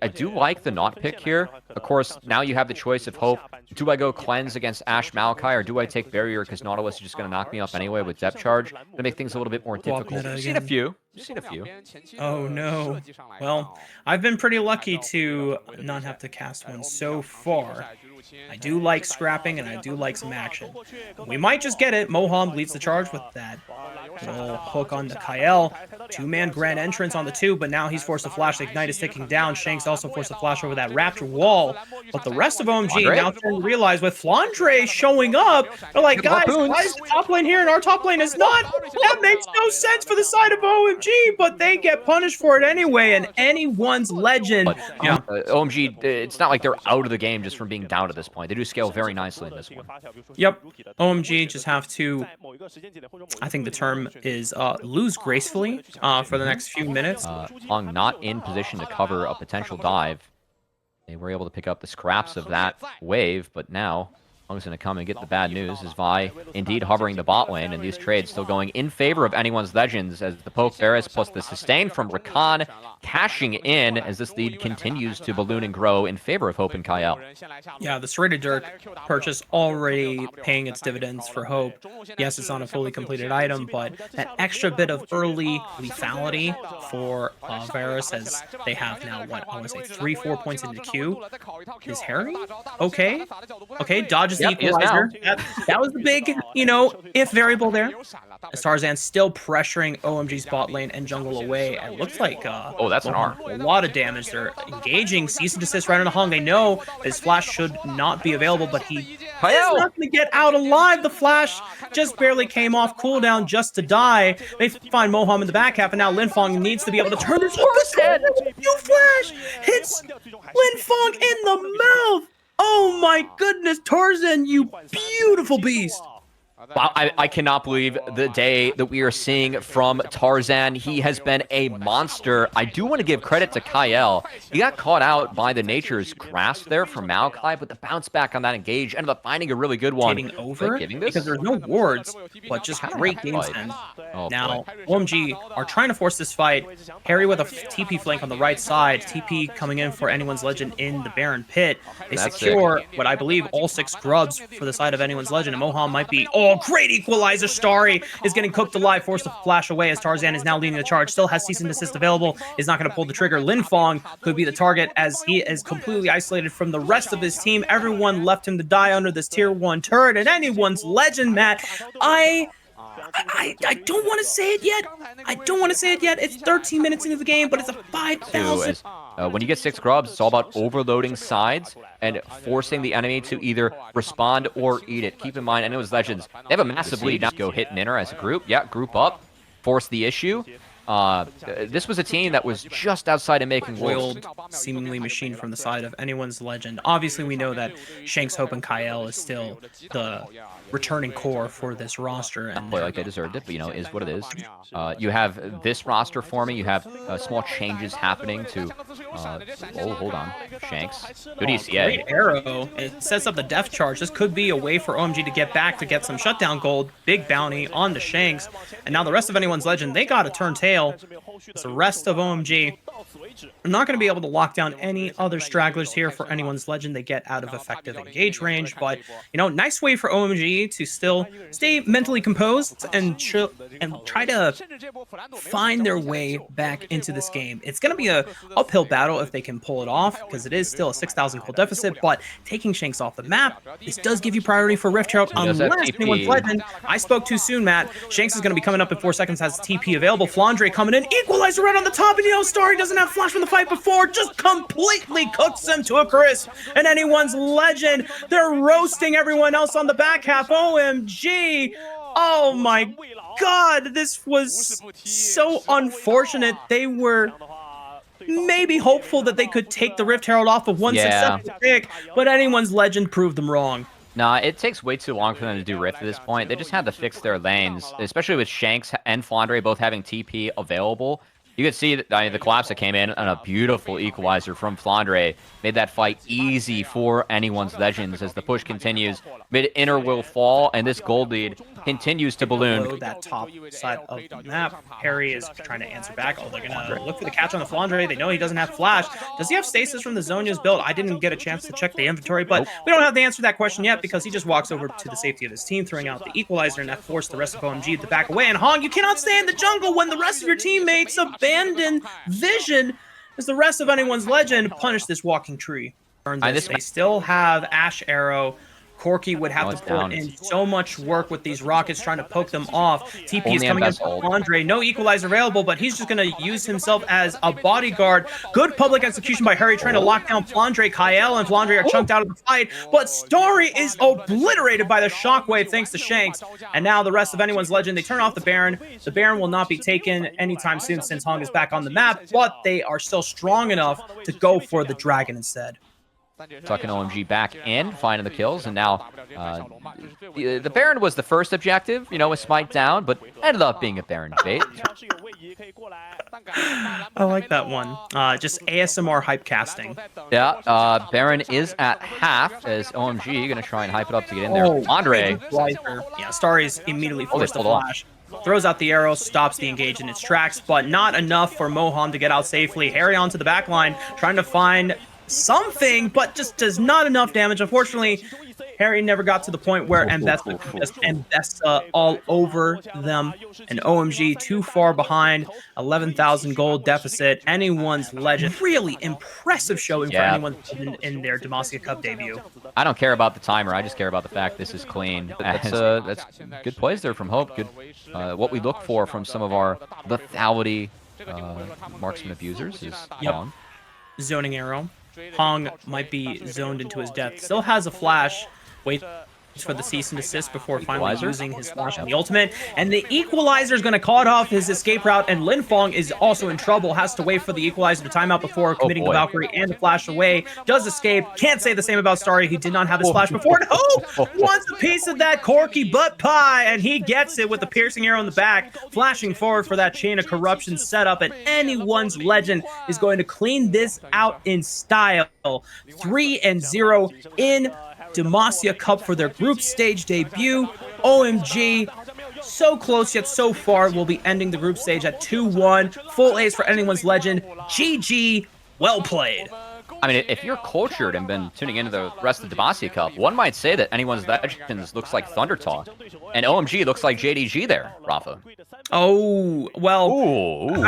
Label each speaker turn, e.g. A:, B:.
A: I do like the not pick here. Of course, now you have the choice of Hope. Do I go Cleanse against Ashe Maokai, or do I take Barrier because Nautilus is just going to knock me up anyway with Depth Charge to make things a little bit more
B: Swap
A: difficult?
B: meta
A: We've seen a
B: again.
A: few. We've seen a few.
B: Oh no. Well, I've been pretty lucky to not have to cast one so far. I do like scrapping and I do like some action. We might just get it. Moham leads the charge with that little hook on the Kael. Two-man grand entrance on the 2, but now he's forced to flash. The Ignite is ticking down. Shanks also forced to flash over that Raptor wall. But the rest of OMG now starting to realize with Flandre showing up, they're like, guys, why is the top lane here and our top lane is not? That makes no sense for the side of OMG, but they get punished for it anyway, and anyone's legend.
A: Yeah, OMG, it's not like they're out of the game just from being down at this point. They do scale very nicely in this one.
B: Yep, OMG just have to, I think the term is lose gracefully for the next few minutes.
A: Long not in position to cover a potential dive. They were able to pick up the scraps of that wave, but now Long's going to come and get the bad news as Vi indeed hovering the bot lane, and these trades still going in favor of anyone's legends as the Poke Ferris plus the sustain from Rakan cashing in as this lead continues to balloon and grow in favor of Hope and Kael.
B: Yeah, the Serrated Dirk purchase already paying its dividends for Hope. Yes, it's not a fully completed item, but that extra bit of early lethality for Varus as they have now, what, I want to say 3-4 points into Q. Is Harry okay? Okay, dodges the equalizer. That was the big, if variable there. As Tarzan's still pressuring OMG's bot lane and jungle away. It looks like
A: oh, that's an arm.
B: A lot of damage. They're engaging. Cease and desist right on the Hong. They know his flash should not be available, but he is not going to get out alive. The flash just barely came off cooldown just to die. They find Moham in the back half, and now Linfong needs to be able to turn his head. You flash hits Linfong in the mouth. Oh my goodness, Tarzan, you beautiful beast.
A: Wow, I cannot believe the day that we are seeing from Tarzan. He has been a monster. I do want to give credit to Kael. He got caught out by the Nature's Grasp there from Maokai, but the bounce back on that engage ended up finding a really good one.
B: Because there's no wards, but just great game sense. Now, OMG are trying to force this fight. Harry with a TP flank on the right side. TP coming in for anyone's legend in the Baron Pit. They secure what I believe all 6 grubs for the side of anyone's legend, and Moham might be... Oh, great equalizer. Starry is getting cooked alive, forced to flash away as Tarzan is now leading the charge. Still has cease and desist available. Is not going to pull the trigger. Linfong could be the target as he is completely isolated from the rest of his team. Everyone left him to die under this tier 1 turret. And anyone's legend, Matt. I don't want to say it yet. I don't want to say it yet. It's 13 minutes into the game, but it's a 5,000.
A: When you get 6 grubs, it's all about overloading sides and forcing the enemy to either respond or eat it. Keep in mind, anyone's legends, they have a massive lead. Now go hit Ninner as a group. Yeah, group up. Force the issue. This was a team that was just outside of making
B: Oiled, seemingly machine from the side of anyone's legend. Obviously, we know that Shanks, Hope, and Kael is still the returning core for this roster. And
A: play like they deserved it, but is what it is. You have this roster forming. You have small changes happening to... oh, hold on. Shanks. Good ECA.
B: Great arrow. It sets up the death charge. This could be a way for OMG to get back to get some shutdown gold. Big bounty on the Shanks. And now the rest of anyone's legend, they got to turn tail. The rest of OMG are not going to be able to lock down any other stragglers here for anyone's legend. They get out of effective engage range, but nice way for OMG to still stay mentally composed and chill and try to find their way back into this game. It's going to be a uphill battle if they can pull it off, because it is still a 6,000 gold deficit, but taking Shanks off the map, this does give you priority for Rift Herald unless anyone's legend. I spoke too soon, Matt. Shanks is going to be coming up in 4 seconds, has TP available. Flandre coming in, equalizer right on the top, and Starry doesn't have flash from the fight before, just completely cooks him to a crisp. And anyone's legend, they're roasting everyone else on the back half. OMG! Oh my god, this was so unfortunate. They were maybe hopeful that they could take the Rift Herald off of one successful pick, but anyone's legend proved them wrong.
A: Nah, it takes way too long for them to do Rift at this point. They just had to fix their lanes, especially with Shanks and Flandre both having TP available. You could see that the collapse that came in and a beautiful equalizer from Flandre made that fight easy for anyone's legends as the push continues. Mid-inner will fall, and this gold lead continues to balloon.
B: Below that top side of the map, Harry is trying to answer back. Oh, they're gonna look for the catch on the Flandre. They know he doesn't have flash. Does he have stasis from the Zhonya's build? I didn't get a chance to check the inventory, but we don't have the answer to that question yet because he just walks over to the safety of his team, throwing out the equalizer, and that forced the rest of OMG to back away. And Hong, you cannot stay in the jungle when the rest of your teammates abandon vision as the rest of anyone's legend punish this walking tree. They still have Ash Arrow. Corki would have to put in so much work with these rockets trying to poke them off. TP is coming in from Andre. No equalizer available, but he's just going to use himself as a bodyguard. Good public execution by Harry trying to lock down Flandre. Kyle and Flandre are chunked out of the fight, but Starry is obliterated by the shockwave thanks to Shanks. And now the rest of anyone's legend, they turn off the Baron. The Baron will not be taken anytime soon since Hong is back on the map, but they are still strong enough to go for the Dragon instead.
A: Tucking OMG back in, finding the kills, and now the Baron was the first objective, you know, with Smite down, but ended up being a Baron bait.
B: I like that one. Just ASMR hype casting.
A: Yeah, Baron is at half as OMG going to try and hype it up to get in there. Andre.
B: Yeah, Starry's immediately forced the flash. Throws out the arrow, stops the engage in its tracks, but not enough for Mohan to get out safely. Harry onto the back line, trying to find something, but just does not enough damage. Unfortunately, Harry never got to the point where Mbessa all over them. And OMG too far behind, 11,000 gold deficit. Anyone's legend. Really impressive showing for anyone in their Demacia Cup debut.
A: I don't care about the timer. I just care about the fact this is clean. That's good plays there from Hope. Good, what we look for from some of our lethality marksman abusers is on.
B: Zoning arrow. Hong might be zoned into his death. Still has a flash. Waits for the cease and desist before finally using his flash on the ultimate. And the equalizer is going to cut off his escape route. And Lin Fong is also in trouble. Has to wait for the equalizer to time out before committing the Valkyrie and the flash away. Does escape. Can't say the same about Starry. He did not have his flash before. Hope wants a piece of that Corki butt pie. And he gets it with the piercing arrow in the back. Flashing forward for that chain of corruption setup. And anyone's legend is going to clean this out in style. 3-0 in Demacia Cup for their group stage debut. OMG, so close yet so far. We'll be ending the group stage at 2-1. Full A's for anyone's legend. GG, well played.
A: I mean, if you're cultured and been tuning into the rest of the Demacia Cup, one might say that anyone's legends looks like Thunder Talk, and OMG looks like JDG there, Rafa.
B: Oh, well,
A: Ooh.